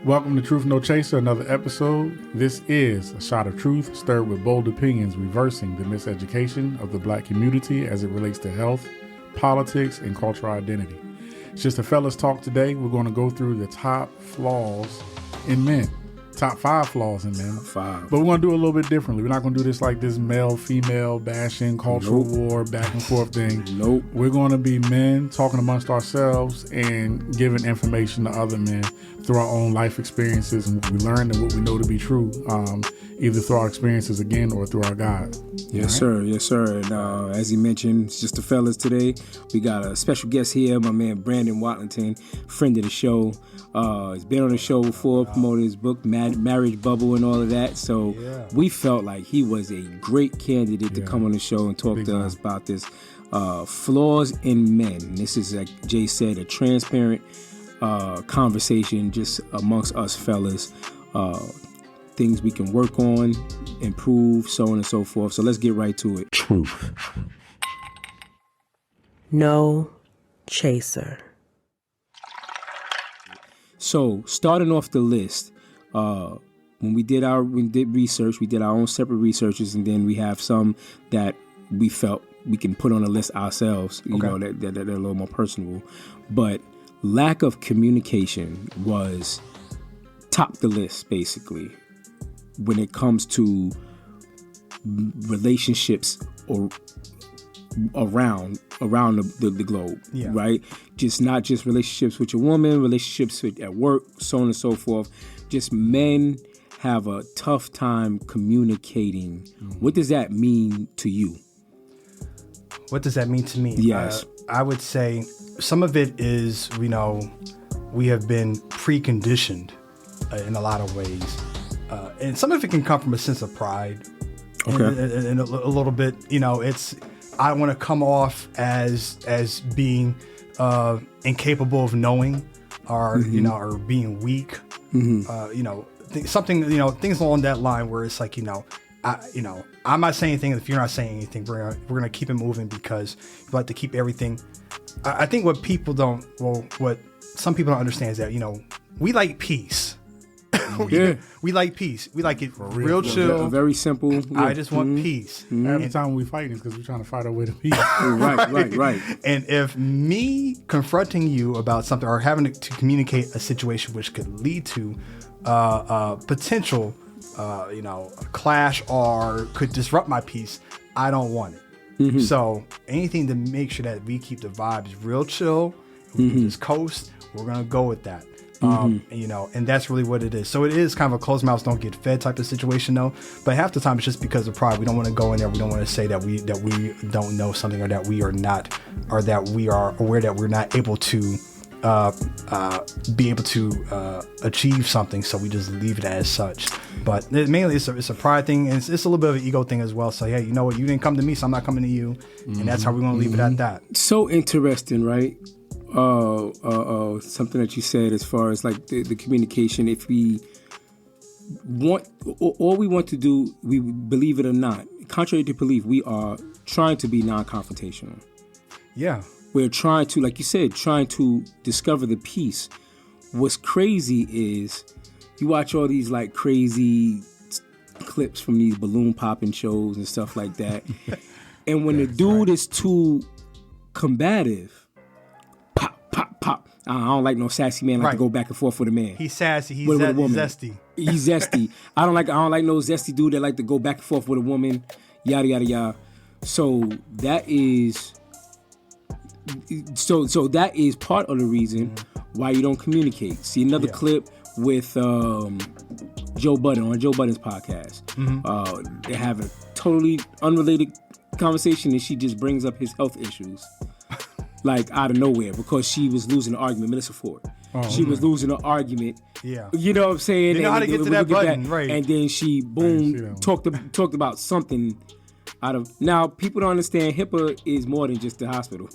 Welcome to Truth No Chaser, another episode. This is a shot of truth stirred with bold opinions, reversing the miseducation of the black community as it relates to health, politics, and cultural identity. It's just a fellas talk today. We're going to go through the top flaws in men. Top 5 flaws in men. 5. But we're going to do it a little bit differently. We're not going to do this like this male-female bashing, cultural war, back and forth thing. Nope. We're going to be men talking amongst ourselves and giving information to other men through our own life experiences and what we learned and what we know to be true, either through our experiences again or through our God. Yes, sir. Yes, sir. And as he mentioned, it's just the fellas today. We got a special guest here, my man Brandon Watlington, friend of the show. He's been on the show before, promoted his book, Marriage Bubble and all of that. So we felt like he was a great candidate to come on the show and talk to us about this flaws in men. This is, like Jay said, a transparent conversation just amongst us fellas. Things we can work on, improve, so on and so forth. So let's get right to it. Truth. No chaser. So starting off the list, when we did research, we did our own separate researches, and then we have some that we felt we can put on a list ourselves, you know, that are a little more personable. But lack of communication was top the list, basically, when it comes to relationships or around the globe, right? Just not just relationships with your woman, relationships at work, so on and so forth. Just men have a tough time communicating. What does that mean to you? What does that mean to me? Yes. I would say some of it is, we have been preconditioned in a lot of ways. And some of it can come from a sense of pride. Okay. And a little bit, it's, I want to come off as being incapable of knowing or, or being weak. Something, things along that line where it's like, I'm not saying anything. If you're not saying anything, we're gonna keep it moving because we like to keep everything. I think what some people don't understand is that, we like peace. We like peace. We like it real chill. Very simple. I just want peace. Every time we fight is because we're trying to fight our way to peace. Right. And if me confronting you about something or having to communicate a situation which could lead to potential, clash or could disrupt my peace, I don't want it. So anything to make sure that we keep the vibes real chill, we can just coast, we're gonna go with that. And that's really what it is. So it is kind of a closed mouths don't get fed type of situation though. But half the time it's just because of pride. We don't want to go in there. We don't want to say that we don't know something or that we are not, or that we are aware that we're not able to be able to achieve something. So we just leave it as such. But mainly it's a pride thing, and it's a little bit of an ego thing as well. So hey, you know what? You didn't come to me, so I'm not coming to you, and that's how we're gonna leave it at that. So interesting, right? Something that you said as far as like the communication. If we want, all we want to do, we believe it or not, contrary to belief, we are trying to be non-confrontational. Yeah. We're trying to, like you said, trying to discover the peace. What's crazy is you watch all these like crazy clips from these balloon popping shows and stuff like that. And when the dude is too combative, pop. I don't like no sassy man like to go back and forth with a man. He's sassy. He's zesty. He's zesty. I don't like no zesty dude that like to go back and forth with a woman. Yada yada yada. So that is part of the reason why you don't communicate. See another clip with Joe Budden on Joe Budden's podcast. They have a totally unrelated conversation, and she just brings up his health issues. Like out of nowhere, because she was losing an argument, Melissa Ford. She was losing an argument. Yeah. You know what I'm saying? You know how to get to that button, right? And then she, boom, talked about something out of... Now, people don't understand HIPAA is more than just the hospital.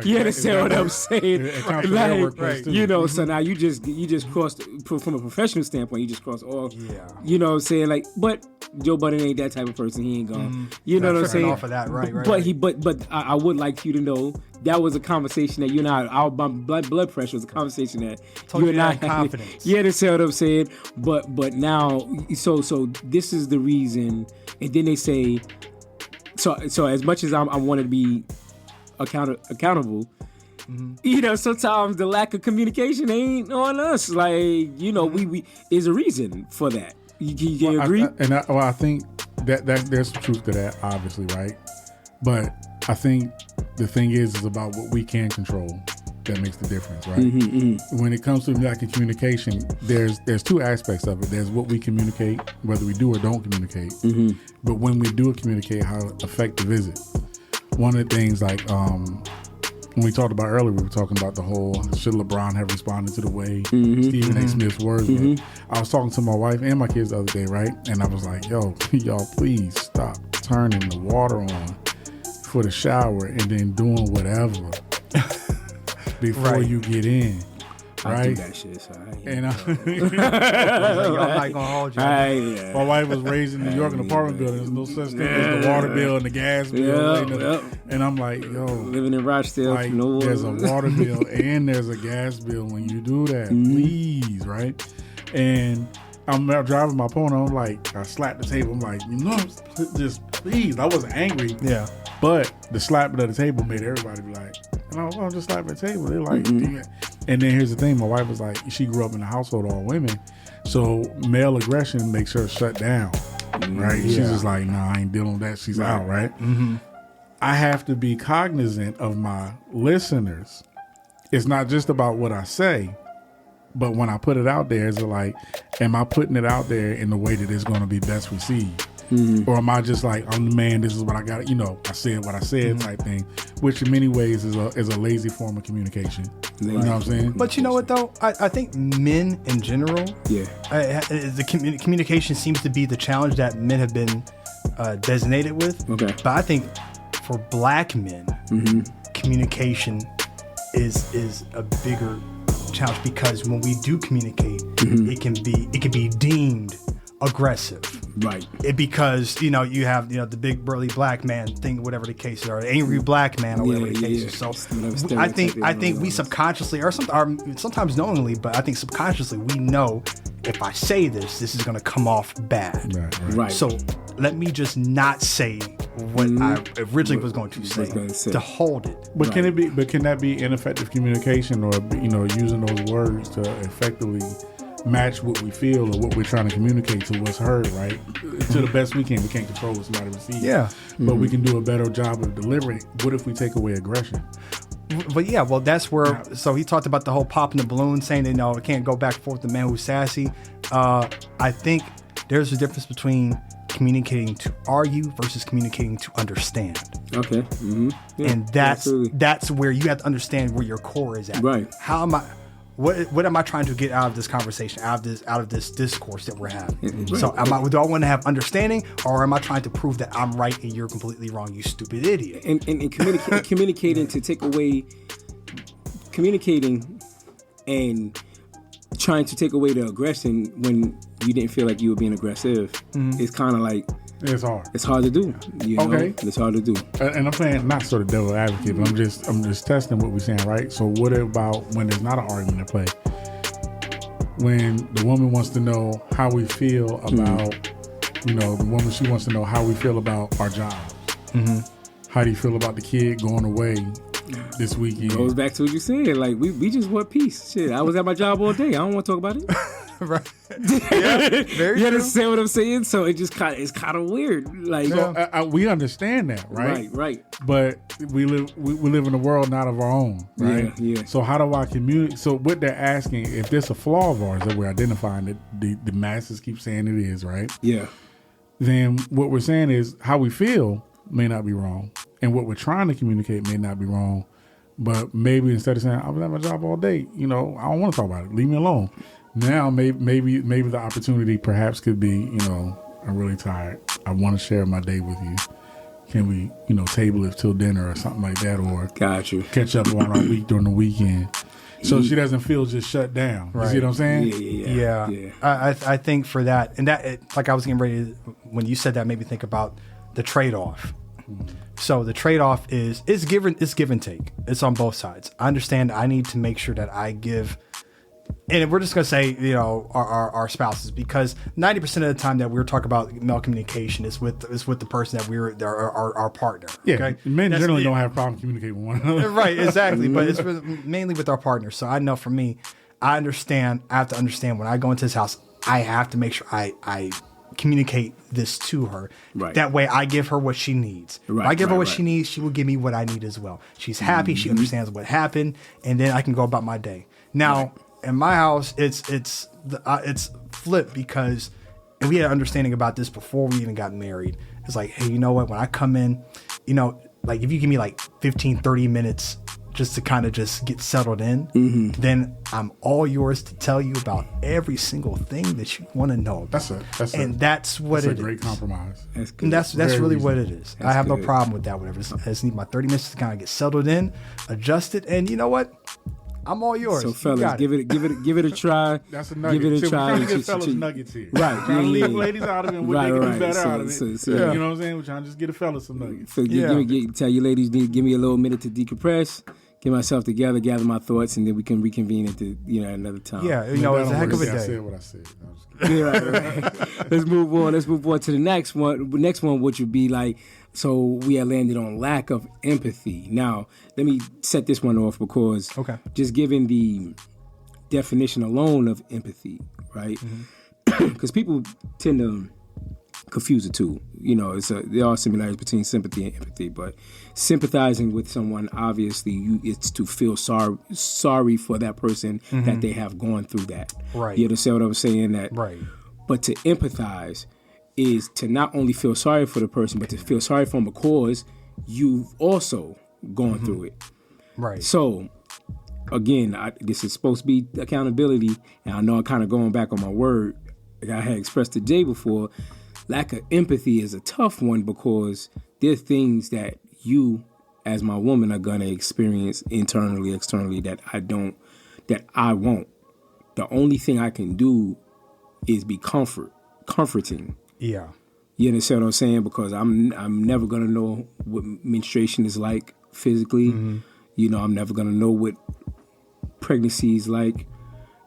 You understand what I'm saying? Like, so now you just crossed, from a professional standpoint, you just crossed all... Yeah. You know what I'm saying? Like, but Joe Budden ain't that type of person. He ain't gone. You know what I'm saying? Off of that, right. But I would like you to know that was a conversation that you and I, our blood pressure was a conversation that Told you and I had. confidence. Yeah, that's what I'm saying. But now, so this is the reason. And then they say, so as much as I want to be accountable, sometimes the lack of communication ain't on us. Like, we is a reason for that. You agree? I think that there's some truth to that, obviously, right? But I think the thing is about what we can control that makes the difference, right? When it comes to lack of communication, there's two aspects of it. There's what we communicate, whether we do or don't communicate. But when we do communicate, how effective is it? One of the things, like when we talked about earlier, we were talking about the whole, should LeBron have responded to the way Stephen A. Smith's words were. I was talking to my wife and my kids the other day, right? And I was like, y'all please stop turning the water on for the shower and then doing whatever before you get in. Right? I do that shit, so And I'm not gonna hold you. my wife was raised in New York in an apartment building. There's no such thing as the water bill and the gas bill. And I'm like, living in Rochdale, like, there's a water bill and there's a gas bill when you do that. Please, right? And I'm driving my pony. I'm like, I slapped the table. I'm like, just please. I wasn't angry. Yeah. But the slapping of the table made everybody be like, I'm just slapping the table. They're like, and then here's the thing. My wife was like, she grew up in a household of all women. So male aggression makes her shut down. Right? She's just like, nah, I ain't dealing with that. She's out, right? I have to be cognizant of my listeners. It's not just about what I say, but when I put it out there, it's like, am I putting it out there in the way that it's going to be best received? Or am I just like, I'm the man, this is what I got, I said what I said type thing, which in many ways is a lazy form of communication. You know what I'm saying? But you know what, though? I think men in general, the communication seems to be the challenge that men have been designated with. Okay. But I think for black men, communication is a bigger challenge, because when we do communicate, it can be deemed aggressive, right? Because you have the big burly black man thing, whatever the case is, or angry black man, or whatever the case is. So I think we subconsciously, or sometimes knowingly, but I think subconsciously we know, if I say this is going to come off bad. Right. So let me just not say what I originally was going to say to hold it. But can that be ineffective communication, or using those words to effectively match what we feel or what we're trying to communicate to what's heard, right? To the best we can. We can't control what somebody receives. Yeah. But we can do a better job of delivering. What if we take away aggression? But yeah, well, that's where. So he talked about the whole popping the balloon, saying that it can't go back and forth with the man who's sassy. I think there's a difference between communicating to argue versus communicating to understand. Okay. Yeah, and that's where you have to understand where your core is at. Right. How am I? What am I trying to get out of this conversation, out of this discourse that we're having? Right. So do I want to have understanding, or am I trying to prove that I'm right and you're completely wrong, you stupid idiot? And communicating to take away, communicating and trying to take away the aggression when you didn't feel like you were being aggressive is kind of like, it's hard. It's hard to do. Okay. It's hard to do. And I'm playing not sort of devil advocate, but I'm just testing what we're saying, right? So what about when there's not an argument at play? When the woman wants to know how we feel about, the woman, she wants to know how we feel about our jobs. How do you feel about the kid going away this weekend? Goes back to what you said. Like, we just want peace. Shit, I was at my job all day. I don't want to talk about it. Right. Yeah, very you understand what I'm saying? So it's kind of weird. Like, we understand that, right? Right. But we live in a world not of our own, right? Yeah. So how do I communicate? So what they're asking, if there's a flaw of ours that we're identifying that the masses keep saying it is, right? Yeah. Then what we're saying is how we feel may not be wrong, and what we're trying to communicate may not be wrong. But maybe instead of saying I was at my job all day, I don't want to talk about it. Leave me alone. Now, maybe the opportunity perhaps could be, I'm really tired. I want to share my day with you. Can we, table it till dinner or something like that, or got you. Catch up on our week during the weekend, so she doesn't feel just shut down. Right. You see what I'm saying? Yeah. I think for that, and that, like I was getting ready to, when you said that, made me think about the trade-off. So the trade-off is give and take. It's on both sides. I understand I need to make sure that I give, and we're just going to say, our spouses, because 90% of the time that we're talking about male communication is with the person that our partner. Yeah, okay? men generally don't have a problem communicating with one another. Right, exactly. But it's mainly with our partner. So I know for me, I have to understand when I go into this house, I have to make sure I communicate this to her. Right. That way I give her what she needs. Right, If I give her what right. she needs, she will give me what I need as well. She's happy, she understands what happened, and then I can go about my day. Now, in my house, it's flipped because, and we had an understanding about this before we even got married. It's like, hey, you know what? When I come in, like if you give me like 15, 30 minutes just to kind of just get settled in, then I'm all yours to tell you about every single thing that you want to know about. That's what it is. That's a great compromise. That's good. And that's really what it is. I have no good. problem with that. Whatever. I just need my 30 minutes to kind of get settled in, adjust it, and you know what? I'm all yours. So fellas, give it a try. That's a nugget. Give it a So try. we're trying to get fellas nuggets here. Right. Trying to leave ladies out of it and what they can do better out of it. So, You know what I'm saying? We're trying to just get a fella some nuggets. So tell your ladies, give me a little minute to decompress, get myself together, gather my thoughts, and then we can reconvene at another time. Yeah, it's a heck of a I day. said what I said. I was kidding. Yeah, right. Let's move on to the next one. The next one, which would be like, so we had landed on lack of empathy. Now, let me set this one off because just given the definition alone of empathy, right? Because people tend to confuse the two. There are similarities between sympathy and empathy, but sympathizing with someone, obviously, it's to feel sorry for that person that they have gone through that. Right. You understand what I'm saying? That Right. But to empathize is to not only feel sorry for the person, but to feel sorry for them because you've also gone through it. Right. So, again, this is supposed to be accountability, and I know I'm kind of going back on my word. Like I had expressed to Jay before, lack of empathy is a tough one because there's things that you, as my woman, are going to experience internally, externally that I won't. The only thing I can do is be comforting. Yeah. You understand what I'm saying? Because I'm never gonna know what menstruation is like physically. I'm never gonna know what pregnancy is like.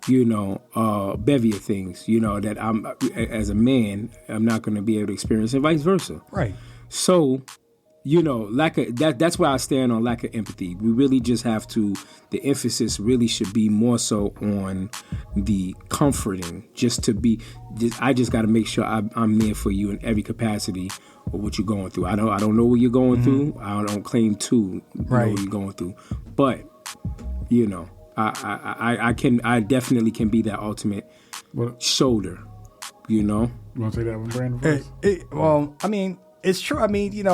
Bevy of things. That I'm as a man, I'm not gonna be able to experience, and vice versa. Right. So, that's why I stand on lack of empathy. We really just have to. The emphasis really should be more so on the comforting. I just got to make sure I'm there for you in every capacity of what you're going through. I don't know what you're going through. I don't claim to know what you're going through, but I definitely can be that ultimate shoulder. You want to say that one, Brandon? Well, I mean, it's true. I mean,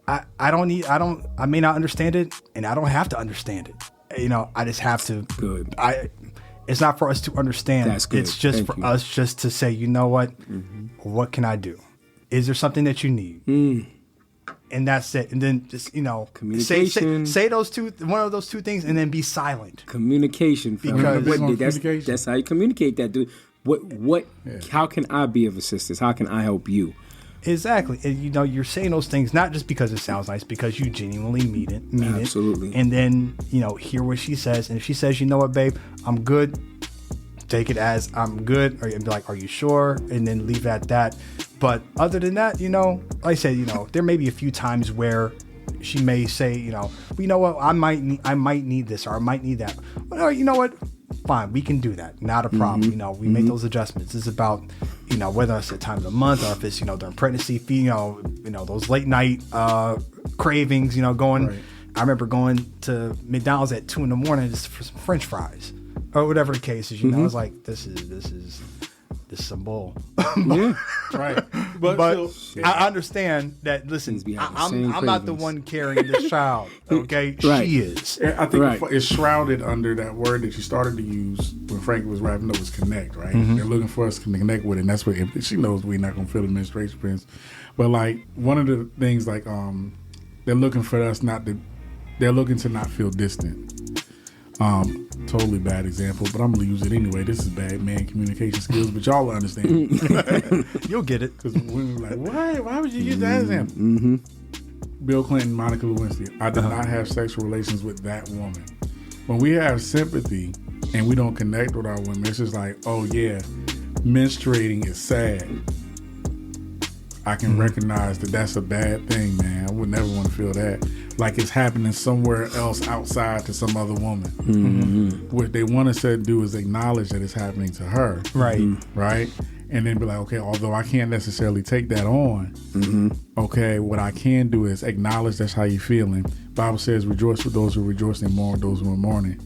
I may not understand it, and I don't have to understand it. I just have to. Good. It's not for us to understand. That's good. It's just for us just to say, you know what? What can I do? Is there something that you need? And that's it. And then just, communication. Say one of those two things, and then be silent. Communication. Because that's how you communicate that, dude. How can I be of assistance? How can I help you? Exactly. And, you're saying those things not just because it sounds nice, because you genuinely mean it. Absolutely. And then, hear what she says. And if she says, you know what, babe, I'm good, take it as I'm good. Or be like, are you sure? And then leave it at that. But other than that, like I said, there may be a few times where she may say, you know what, I might need this, or I might need that. But you know what? Fine, we can do that. Not a problem. We make those adjustments. It's about, whether it's the time of the month or if it's, during pregnancy, those late night cravings, going. Right. I remember going to McDonald's at 2 a.m. just for some French fries or whatever the case is. I was like, this is some bull. Yeah, right. But I understand that. Listen, I'm not the one carrying this child. Okay, right. She is. I think it's shrouded under that word that you started to use when Frank was wrapping up was connect. Right? They're looking for us to connect with it, and that's what she knows we're not gonna feel administration prints. But like one of the things, like they're looking for us they're looking to not feel distant. Totally bad example, but I'm gonna use it anyway. This is bad man communication skills, but y'all will understand. You'll get it. Because women are like, why would you use that example? Bill Clinton, Monica Lewinsky. I did not have sexual relations with that woman. When we have sympathy and we don't connect with our women, it's just like, oh yeah, menstruating is sad. I can recognize that that's a bad thing, man. I would never want to feel that. Like it's happening somewhere else outside to some other woman. What they want to do is acknowledge that it's happening to her. Right. Right? And then be like, okay, although I can't necessarily take that on, okay, what I can do is acknowledge that's how you're feeling. Bible says, rejoice with those who rejoice and mourn with those who are mourning.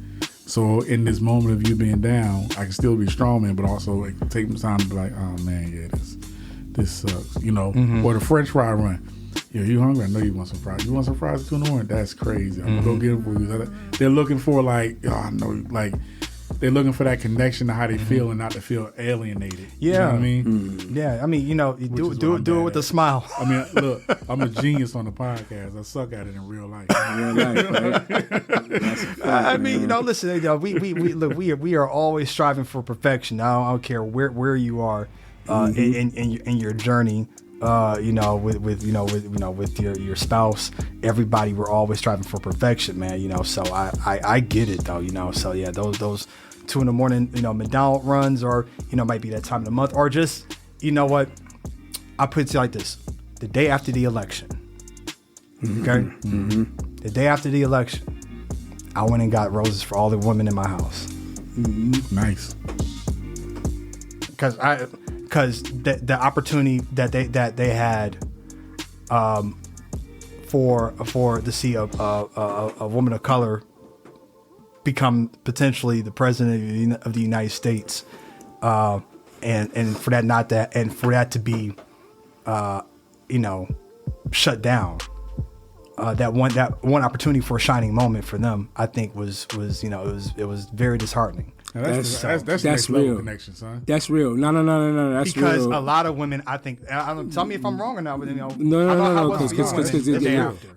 So in this moment of you being down, I can still be strong, man, but also like, take some time to be like, oh man, yeah, this sucks, you know. Or the French fry run. Yeah, you hungry? I know you want some fries. You want some fries at 2 in the morning? That's crazy. I'm gonna go get them for you. They're looking for like, oh, I know, like they're looking for that connection to how they feel and not to feel alienated. Yeah, you know what I mean, yeah. I mean, you know, you do it with a smile. I mean, look, I'm a genius on the podcast. I suck at it in real life. I mean, you know, listen, you know, we are always striving for perfection. I don't care where you are in your journey. You know, with your spouse, everybody, we're always striving for perfection, man. You know, so I get it though. You know, so yeah, those 2 in the morning, you know, McDonald's runs, or you know, might be that time of the month, or just, you know what, I put it like this: the day after the election, okay, the day after the election, I went and got roses for all the women in my house. Nice, because the opportunity that they had for to see a woman of color become potentially the president of the United States, and for that to be you know, shut down, that one opportunity for a shining moment for them, I think was you know, it was very disheartening. That's That's real. Connection, son. That's real. No. That's because real. a lot of women, I think, tell me if I'm wrong or not, but you know, No. Because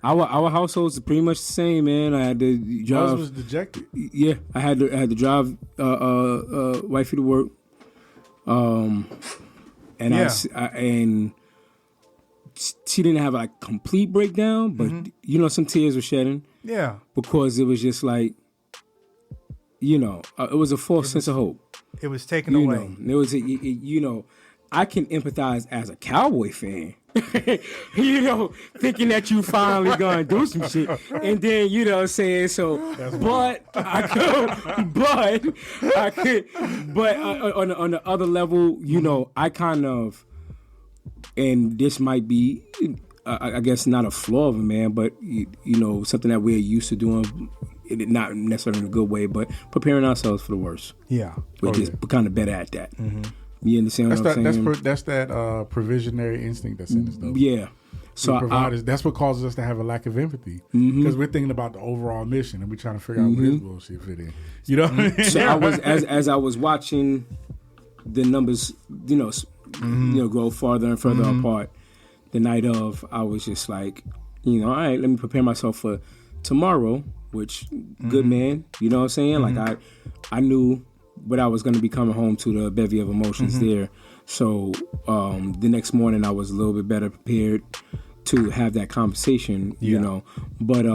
our households are pretty much the same, man. I had to drive. Yours was dejected. Yeah, I had to drive wifey to work. And and she didn't have a complete breakdown, but you know, some tears were shedding. Yeah, because it was just like, you know, it was a false sense of hope. It was taken away. It was, you know, I can empathize as a Cowboy fan, you know, thinking that you finally gonna do some shit, and then you know what I'm saying. So, but on the other level, you know, I kind of, and this might be, I guess not a flaw of a man, but you know, something that we're used to doing. Not necessarily in a good way, but preparing ourselves for the worst. Yeah, we're kind of better at that. You understand what I'm saying? That's that provisionary instinct that's in us, though. Yeah. So that's what causes us to have a lack of empathy, because we're thinking about the overall mission and we're trying to figure out where this bullshit fit in. You know what I mean? So I was as I was watching the numbers, you know, grow farther and further apart. The night of, I was just like, you know, all right, let me prepare myself for tomorrow. Which, good man, you know what I'm saying? Like, I knew what I was going to be coming home to, the bevy of emotions there. So, the next morning I was a little bit better prepared to have that conversation, you know. But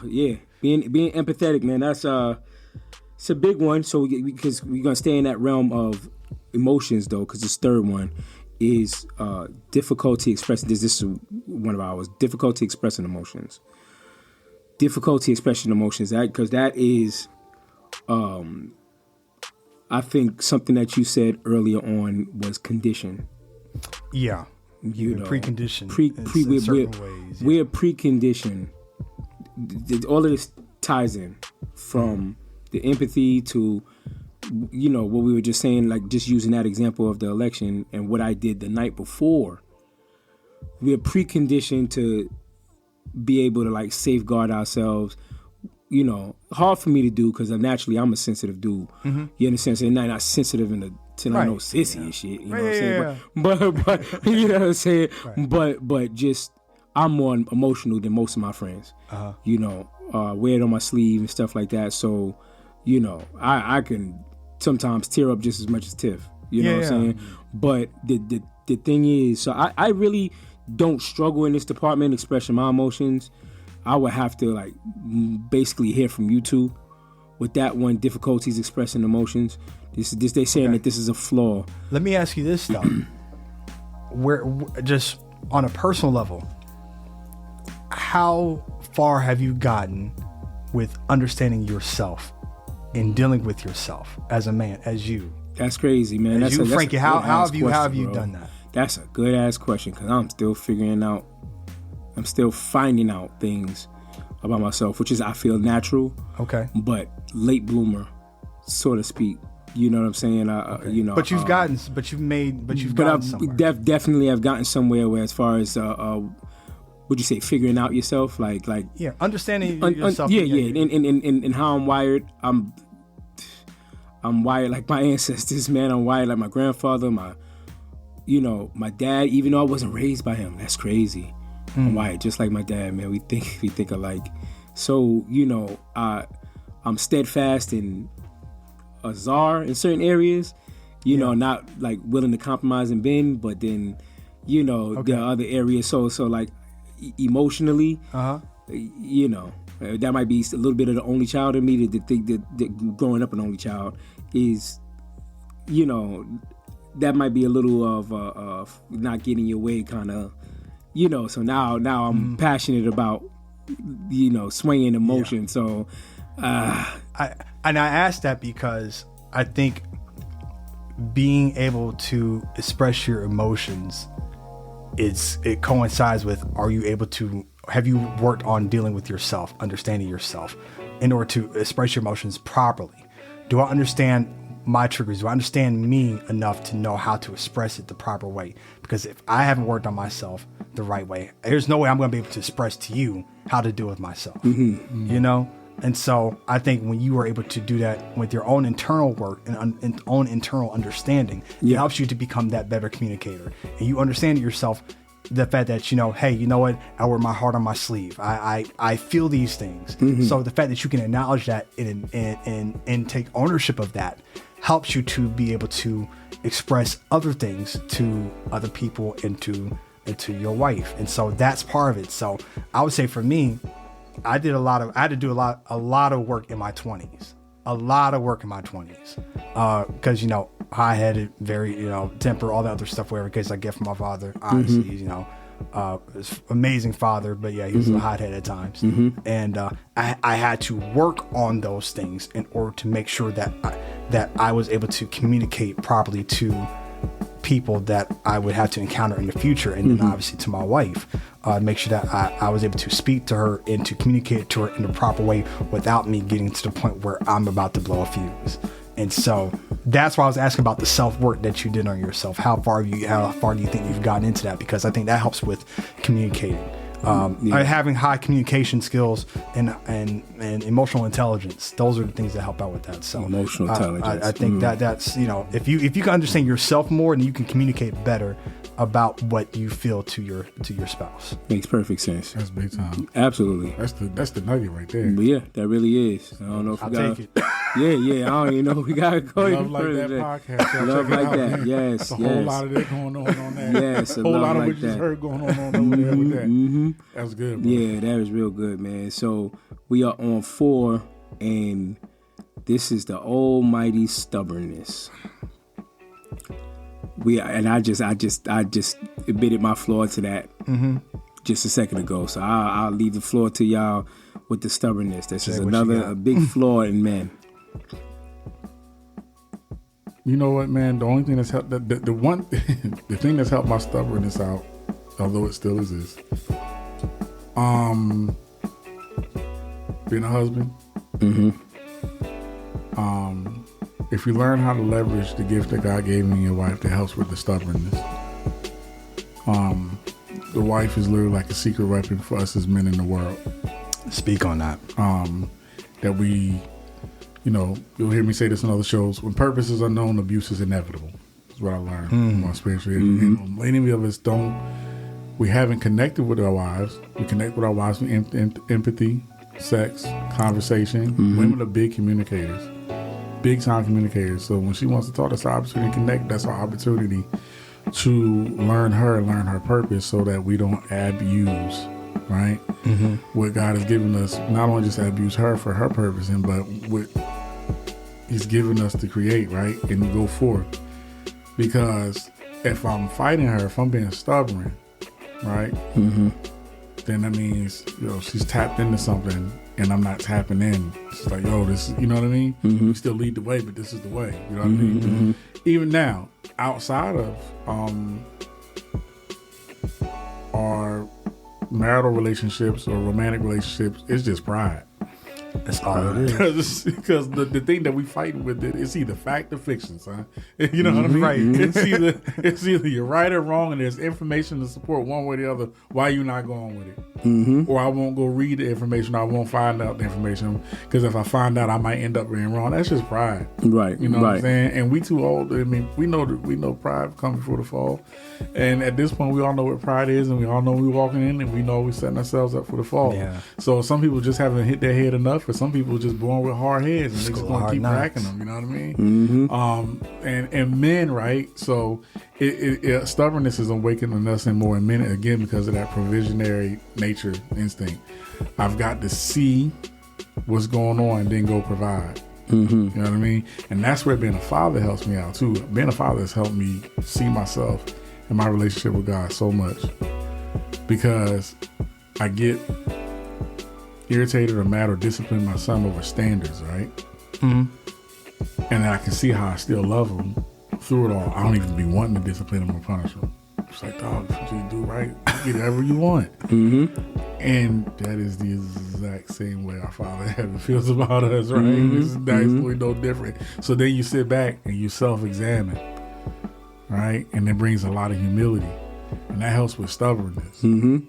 yeah, being empathetic, man, that's, it's a big one. So, because we're going to stay in that realm of emotions, though, because this third one is difficulty expressing, this is one of ours, difficulty expressing emotions. Difficulty expressing emotions, because that is, I think something that you said earlier on was condition. Yeah, you know, preconditioned. We're preconditioned. All of this ties in from the empathy to, you know, what we were just saying, like just using that example of the election and what I did the night before. We're preconditioned to be able to like safeguard ourselves, you know. Hard for me to do because naturally I'm a sensitive dude. You understand? So not sensitive in the to like no sissy and shit. You know what I'm saying? But you know what I'm saying? But just I'm more emotional than most of my friends. You know, wear it on my sleeve and stuff like that. So, you know, I can sometimes tear up just as much as Tiff. You know what I'm saying? But the thing is, so I really don't struggle in this department, expressing my emotions, I would have to like basically hear from you two with that one, difficulties expressing emotions. This they saying that this is a flaw. Let me ask you this though. where just on a personal level, how far have you gotten with understanding yourself and dealing with yourself as a man, as you? That's crazy, man. As that's you, Frankie, how have you bro. done that? That's a good ass question because I'm still finding out things about myself, which is, I feel, natural. Okay. But late bloomer, so to speak. You know what I'm saying? Okay. You know. But you've gotten somewhere. Definitely I've gotten somewhere where, as far as would you say, figuring out yourself, like yeah, understanding yourself. And how I'm wired. I'm wired like my ancestors, man. I'm wired like my grandfather, my dad. Even though I wasn't raised by him, that's crazy. I'm wired just like my dad, man. We think alike. So I'm steadfast and a czar in certain areas. Not like willing to compromise and bend, but then there are other areas. So like emotionally, that might be a little bit of the only child in me to think that growing up an only child is, that might be a little of not getting your way kind of, so now I'm passionate about, swinging emotion. Yeah. So, I asked that because I think being able to express your emotions, it coincides with, have you worked on dealing with yourself, understanding yourself in order to express your emotions properly? Do I understand my triggers? Do I understand me enough to know how to express it the proper way? Because if I haven't worked on myself the right way, there's no way I'm going to be able to express to you how to deal with myself, And so I think when you are able to do that with your own internal work and own internal understanding, it helps you to become that better communicator. And you understand yourself, the fact that, hey, you know what? I wear my heart on my sleeve. I feel these things. So the fact that you can acknowledge that and take ownership of that helps you to be able to express other things to other people and to your wife. And so that's part of it. So I would say for me, I had to do a lot of work in my 20s. Because, high-headed, very, temper, all that other stuff, whatever case I get from my father. Obviously, he's, amazing father, but yeah, he was a hot-head at times. And I had to work on those things in order to make sure that I was able to communicate properly to people that I would have to encounter in the future, and then obviously to my wife, make sure that I was able to speak to her and to communicate to her in the proper way without me getting to the point where I'm about to blow a fuse. And so that's why I was asking about the self-work that you did on yourself. How far do you think you've gotten into that? Because I think that helps with communicating. Having high communication skills and emotional intelligence, those are the things that help out with that. So emotional intelligence. I think that's if you can understand yourself more, then you can communicate better about what you feel to your spouse. Makes perfect sense. That's big time. Absolutely. That's the nugget right there. But yeah, that really is. I don't know if take it. Yeah. I don't even know if we gotta go Love Like That podcast. Love Like That. Yes. That's a whole lot of that going on that. Yes. A whole lot of what you just heard going on over there with that. That was good, bro. Yeah, that was real good, man. So we are on 4, and this is the almighty stubbornness. I just admitted my flaw to that just a second ago. So I'll leave the floor to y'all with the stubbornness. This is a big flaw in men. You know what, man? The only thing that's helped, the thing that's helped my stubbornness out, although it still exists, being a husband. If you learn how to leverage the gift that God gave you in your wife, that helps with the stubbornness. The wife is literally like a secret weapon for us as men in the world. Speak on that. That we, you'll hear me say this in other shows. When purpose is unknown, abuse is inevitable. That's what I learned from my spiritual. Many of us we haven't connected with our wives. We connect with our wives with empathy, sex, conversation. Women are big communicators, big time communicators. So when she wants to talk, that's our opportunity to connect. That's our opportunity to learn her purpose so that we don't abuse, right? Mm-hmm. What God has given us, not only just abuse her for her purpose, but what He's given us to create, right? And go forth. Because if I'm fighting her, if I'm being stubborn, right? Mm-hmm. Then that means, she's tapped into something and I'm not tapping in. It's like, this, you know what I mean? Mm-hmm. We still lead the way, but this is the way. You know what I mean? Mm-hmm. Even now, outside of our marital relationships or romantic relationships, it's just pride. That's all it is. Because the thing that we fighting with it's either fact or fiction, son. You know what I mean? Right. It's either you're right or wrong, and there's information to support one way or the other. Why you not going with it? Mm-hmm. Or I won't go read the information. Or I won't find out the information because if I find out, I might end up being wrong. That's just pride, right? You know what I'm saying? And we too old. I mean, we know pride comes before the fall, and at this point, we all know what pride is, and we all know we're walking in, and we know we're setting ourselves up for the fall. Yeah. So some people just haven't hit their head enough. For some people, just born with hard heads, and they're just going to keep racking them. You know what I mean? Mm-hmm. And men, right? So stubbornness is awakening us in more in men again because of that provisionary nature instinct. I've got to see what's going on and then go provide. Mm-hmm. You know what I mean? And that's where being a father helps me out too. Being a father has helped me see myself and my relationship with God so much because I get irritated or mad or discipline my son over standards, right? Mm-hmm. And I can see how I still love him through it all. I don't even be wanting to discipline him or punish him. It's like, dog, if you do right, you get whatever you want. Mm-hmm. And that is the exact same way our Father in heaven feels about us, right? Mm-hmm. It's absolutely no different. So then you sit back and you self-examine, right? And it brings a lot of humility. And that helps with stubbornness. Mm-hmm.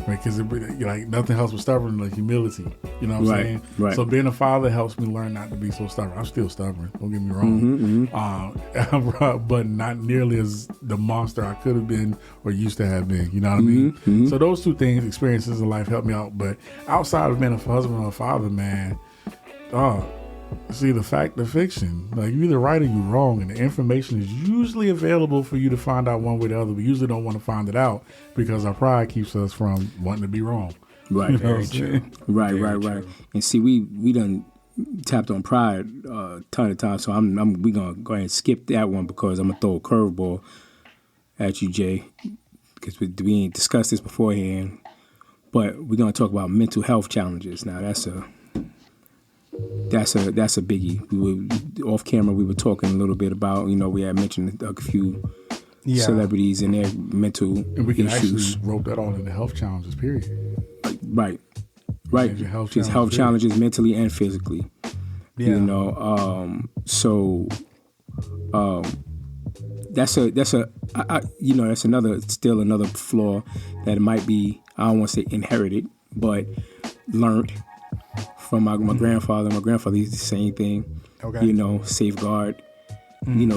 Right? Because like nothing helps with stubbornness like humility. You know what I'm saying? Right. So being a father helps me learn not to be so stubborn. I'm still stubborn. Don't get me wrong. Mm-hmm. But not nearly as the monster I could have been or used to have been. You know what I mean? Mm-hmm. So those two things, experiences in life, help me out. But outside of being a husband or a father, man, see, the fact or fiction, like you're either right or you're wrong, and the information is usually available for you to find out one way or the other. We usually don't want to find it out because our pride keeps us from wanting to be wrong. Right, you know very true. Right. And see, we done tapped on pride a ton of times, so we gonna go ahead and skip that one because I'm gonna throw a curveball at you, Jay, because we ain't discussed this beforehand. But we're gonna talk about mental health challenges. Now that's a biggie. We were off camera. We were talking a little bit about, we had mentioned a few celebrities and their mental and we can issues. Actually wrote that all in the health challenges period. Right. Just health challenges mentally and physically. Yeah. So that's another flaw that might be, I don't want to say inherited, but learned from my grandfather. My grandfather used the same thing. Okay. Safeguard.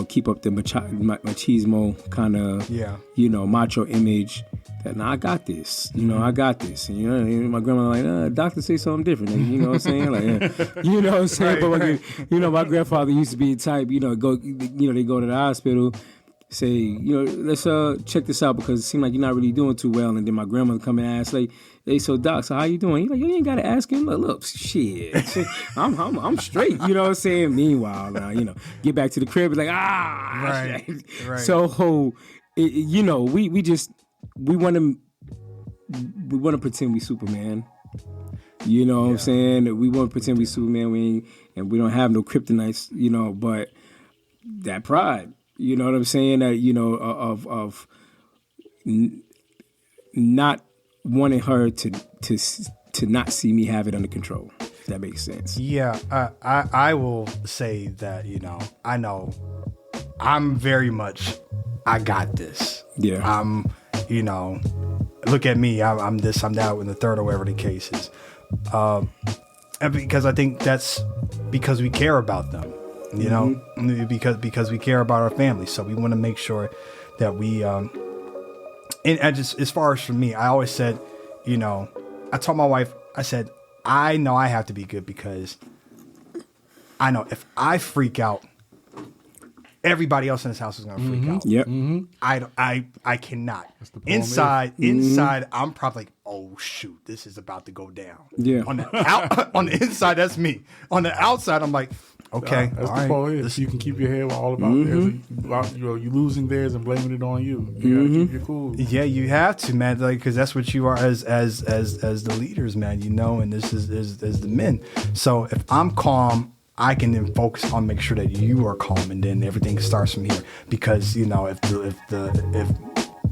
Keep up the machismo kind of, macho image. That I got this. I got this. And my grandma like, doctor say something different. And, you know what I'm saying? Like, you know what I'm saying? Right, but my grandfather used to be the type. They go to the hospital. Say, let's check this out because it seems like you're not really doing too well. And then my grandmother come and ask, like, hey, so doc, so how you doing? He's like, you ain't got to ask him. Like, look, shit, I'm straight. You know what I'm saying? Meanwhile, get back to the crib, like, right. So, we want to pretend we Superman. You know what I'm saying? We want to pretend we Superman. And we don't have no kryptonites. But that pride. You know what I'm saying? That of not wanting her to not see me have it under control. If that makes sense. Yeah, I will say that I know I'm very much I got this. Yeah, I'm look at me. I'm this. I'm that. In the third or whatever the case is. And because I think that's because we care about them. Because we care about our family, so we want to make sure that we and just as far as for me, I always said, I told my wife, I said, I know I have to be good because I know if I freak out, everybody else in this house is going to freak out. Yep. I cannot. the poem Inside, I'm probably like, oh shoot, this is about to go down. Yeah. On the inside, that's me. On the outside, I'm like, okay, That's all the right. poem is. You can keep your head all about theirs. You losing theirs and blaming it on you. You gotta keep your cool. Yeah, you have to, man, like, because that's what you are as the leaders, man. And this is the men. So if I'm calm, I can then focus on make sure that you are calm, and then everything starts from here. Because if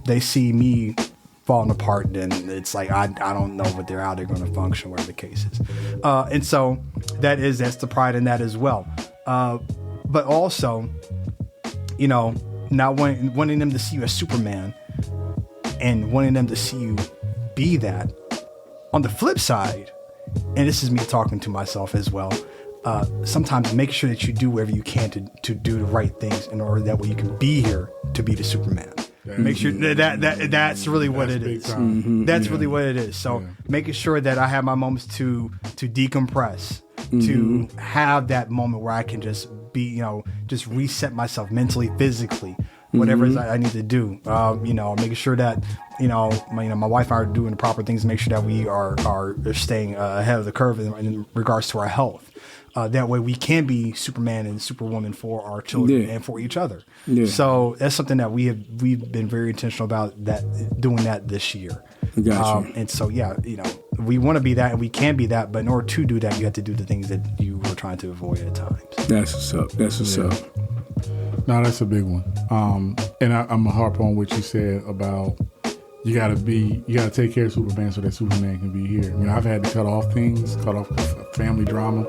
they see me falling apart, then it's like I don't know what how they're going to function, whatever the case is. And so that's the pride in that as well. But also, not wanting them to see you as Superman and wanting them to see you be that. On the flip side, and this is me talking to myself as well, sometimes make sure that you do whatever you can to do the right things in order that way you can be here to be the Superman. Make sure that's really what it is. That's really what it is. So making sure that I have my moments to decompress, to have that moment where I can just be, just reset myself mentally, physically, whatever it is I need to do. Making sure that my wife and I are doing the proper things to make sure that we are staying ahead of the curve in regards to our health. That way we can be Superman and Superwoman for our children and for each other. Yeah. So that's something that we've been very intentional about doing that this year. Gotcha. And so, we want to be that and we can be that, but in order to do that, you have to do the things that you were trying to avoid at times. That's what's up. No, that's a big one. And I'm gonna harp on what you said about you gotta take care of Superman so that Superman can be here. I've had to cut off family drama.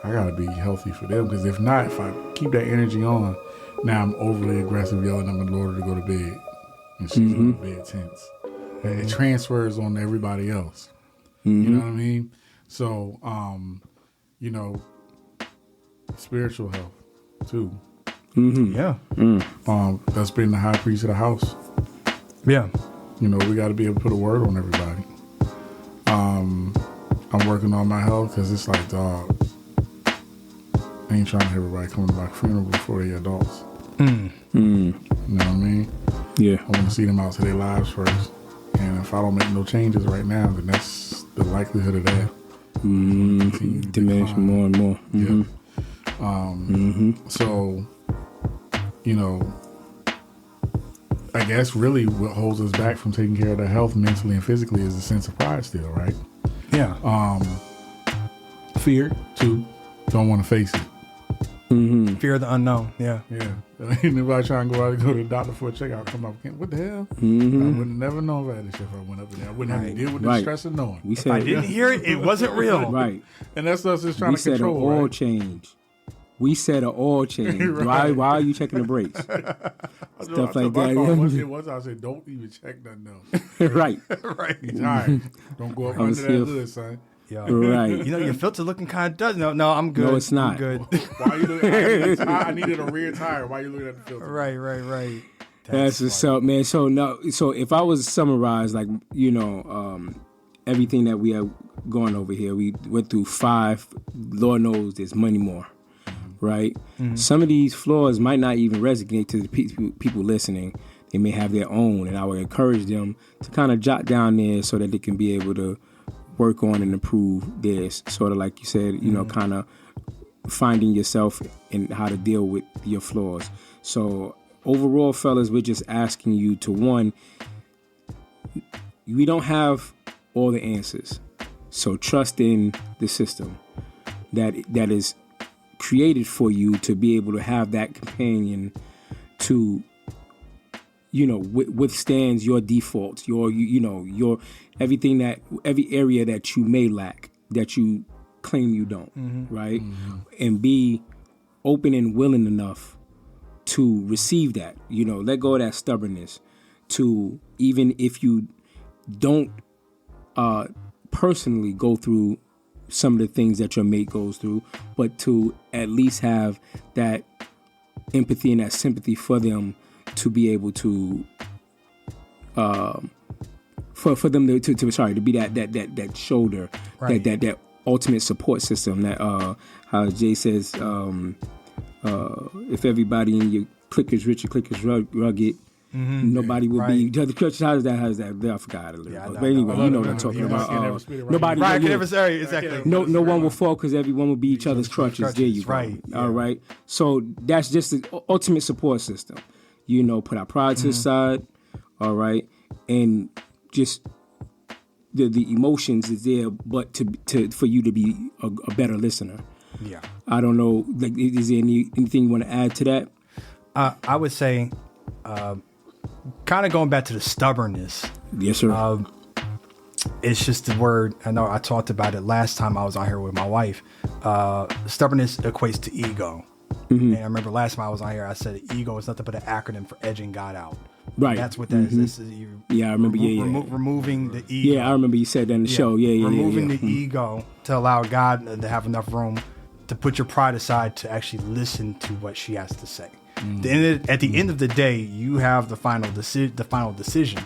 I gotta be healthy for them, because if not, if I keep that energy on, now I'm overly aggressive, yelling at my daughter to go to bed, and she's on the bed tense. And it transfers on to everybody else. You know what I mean? So, spiritual health too. Yeah. That's being the high priest of the house. Yeah. We got to be able to put a word on everybody. I'm working on my health, because it's like, dog, I ain't trying to have everybody come to my funeral before they're adults. You know what I mean? Yeah. I want to see them out to their lives first. And if I don't make no changes right now, then that's the likelihood of that. Diminish more and more. So, I guess really what holds us back from taking care of our health mentally and physically is a sense of pride still, right? Yeah. Fear, too. Don't want to face it. Fear of the unknown. Yeah. Yeah. Anybody trying to go out and go to the doctor for a checkup, come up, what the hell? I would have never known about this if I went up there. I wouldn't have to deal with the stress of knowing. We If said I didn't hear it, it wasn't real. right. And that's us just trying to control. We said an oil right? change. We said an oil change. Right. Why are you checking the brakes? Stuff like that. Once I said, don't even check nothing else. Right. Right. All right. Don't go up under that hood, son. Yeah. Right. Your filter looking kind of does. No, I'm good. No, it's not. I'm good. Why you looking? I needed a rear tire. Why you looking at the filter? Right. That's what's up, man. So if I was to summarize, everything that we have going over here, we went through 5. Lord knows there's many more, right? Some of these flaws might not even resonate to the people listening. They may have their own, and I would encourage them to kind of jot down there so that they can be able to work on and improve theirs. Sort of like you said, kind of finding yourself and how to deal with your flaws. So overall, fellas, we're just asking you to, one, we don't have all the answers. So trust in the system that is created for you to be able to have that companion to, withstands your defaults, your everything, every area that you may lack, that you claim you don't, right? And be open and willing enough to receive that, let go of that stubbornness, to, even if you don't personally go through some of the things that your mate goes through, but to at least have that empathy and that sympathy for them, to be able to for them to be that shoulder, right. that ultimate support system, that how Jay says, if everybody in clickers rich and clickers rugged. Nobody will be. The crutches. How's that? I forgot a little. Yeah, But anyway, you know what I'm talking about. Nobody. Right, exactly. No one will fall because everyone will be each other's crutches. There you go. Right. All right. So that's just the ultimate support system. You know, put our pride to the side. All right, and just the emotions is there, but to for you to be a better listener. Yeah. I don't know. Like, is there anything you want to add to that? I would say, kind of going back to the stubbornness. Yes, sir. It's just the word. I know I talked about it last time I was on here with my wife. Stubbornness equates to ego. And I remember last time I was on here, I said ego is nothing but an acronym for edging God out. Right. That's what that is. This is you. Yeah, I remember. Removing the ego. Yeah, I remember you said that in the show. Yeah. Removing the ego to allow God to have enough room to put your pride aside to actually listen to what she has to say. At the end of the day, you have the final decision,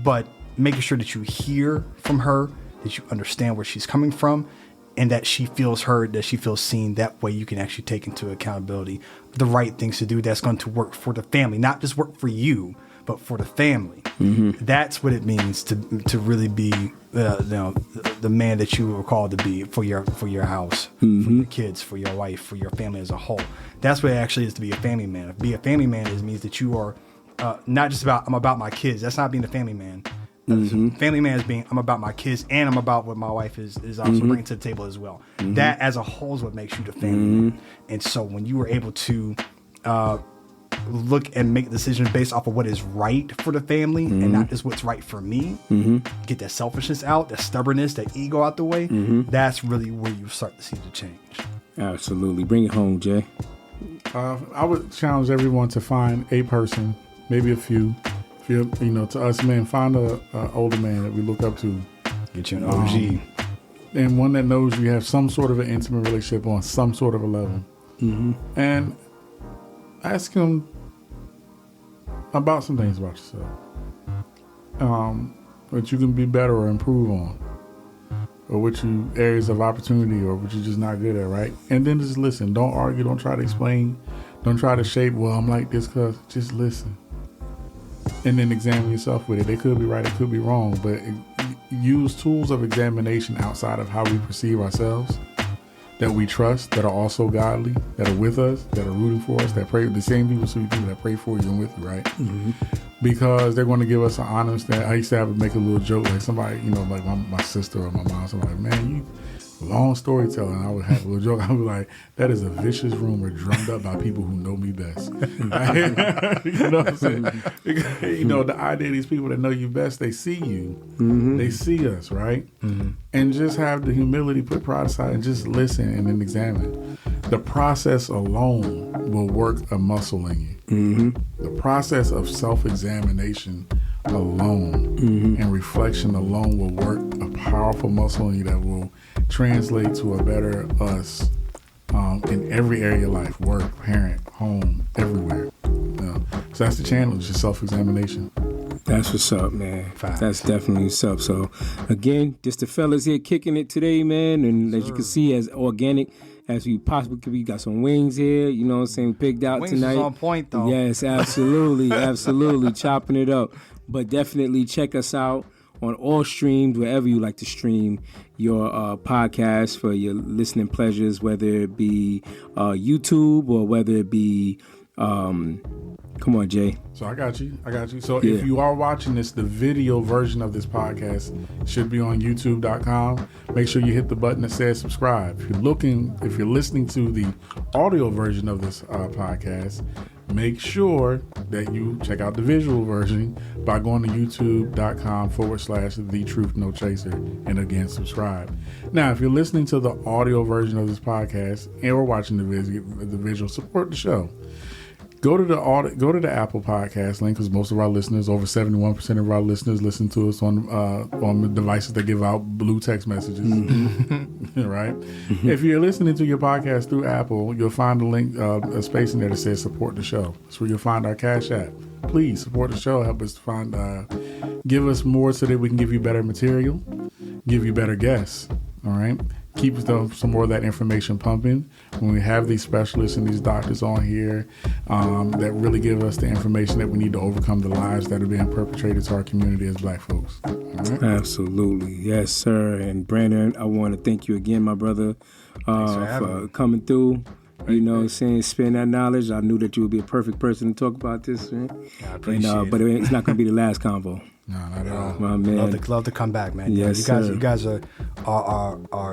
but making sure that you hear from her, that you understand where she's coming from, and that she feels heard, that she feels seen. That way you can actually take into accountability the right things to do that's going to work for the family, not just work for you, but for the family. That's what it means to really be the man that you were called to be for your house, for your kids, for your wife, for your family as a whole. That's what it actually is to be a family man. To be a family man means that you are not just I'm about my kids. That's not being a family man. Family man is being I'm about my kids and I'm about what my wife is also bringing to the table as well. That as a whole is what makes you the family man. And so when you were able to look and make decisions based off of what is right for the family and not just what's right for me, get that selfishness out, that stubbornness, that ego out the way, that's really where you start to see the change. Absolutely. Bring it home, Jay. I would challenge everyone to find a person, maybe a few. If you're, to us men, find a older man that we look up to. Get you an OG. And one that knows you have some sort of an intimate relationship on some sort of a level. And ask him about some things about yourself that you can be better or improve on, or which you areas of opportunity, or what you're just not good at, right? And then just listen. Don't argue. Don't try to explain. Don't try to shape. Well, I'm like this because just listen, and then examine yourself with it. They could be right. It could be wrong, but use tools of examination outside of how we perceive ourselves, that we trust, that are also godly, that are with us, that are rooting for us, that pray. The same people that pray for you and with you, right? Because they're going to give us an honest. I used to make a little joke, like somebody, like my sister or my mom, somebody, man, you long storyteller. And I would have a little joke. I would be like, that is a vicious rumor drummed up by people who know me best. You know what I'm saying? The idea of these people that know you best, they see you. They see us, right? And just have the humility, put pride aside, and just listen and then examine. The process alone will work a muscle in you. The process of self-examination alone and reflection alone will work a powerful muscle in you that will translate to a better us in every area of life: work, parent, home, everywhere. So that's the challenge, just self-examination. That's what's up, man. That's definitely what's up. So again, just the fellas here kicking it today, man. And as you can see, as organic as we possibly could be. Got some wings here, you know what I'm saying, picked out wings tonight. Wings is on point, though. Yes, absolutely, absolutely, chopping it up. But definitely check us out on all streams, wherever you like to stream your podcast for your listening pleasures, whether it be YouTube or whether it be, come on, Jay. So I got you. So if you are watching this, the video version of this podcast should be on youtube.com. Make sure you hit the button that says subscribe. If you're listening to the audio version of this podcast, make sure that you check out the visual version by going to youtube.com/The Truth No Chaser, and again, subscribe. Now, if you're listening to the audio version of this podcast and we're watching the visual, support the show. Go to the Apple Podcast link, because most of our listeners, over 71% of our listeners, listen to us on the devices that give out blue text messages. Right? If you're listening to your podcast through Apple, you'll find a link, a space in there that says support the show. That's where you'll find our Cash App. Please support the show. Help us find, give us more so that we can give you better material, give you better guests. All right. keep some more of that information pumping. When we have these specialists and these doctors on here that really give us the information that we need to overcome the lies that are being perpetrated to our community as Black folks. All right? Absolutely. Yes, sir. And Brandon, I want to thank you again, my brother, for coming through. You know what I'm saying? Spend that knowledge. I knew that you would be a perfect person to talk about this, man. I appreciate it. But it's not going to be the last convo. No, not at all. My man. Love to come back, man. Yes, you guys are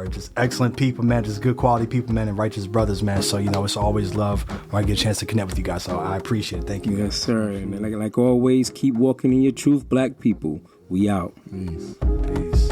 just excellent people, man. Just good quality people, man, and righteous brothers, man. So it's always love when I get a chance to connect with you guys. So I appreciate it. Thank you. Yes, sir. And like always, keep walking in your truth, Black people. We out. Peace. Peace.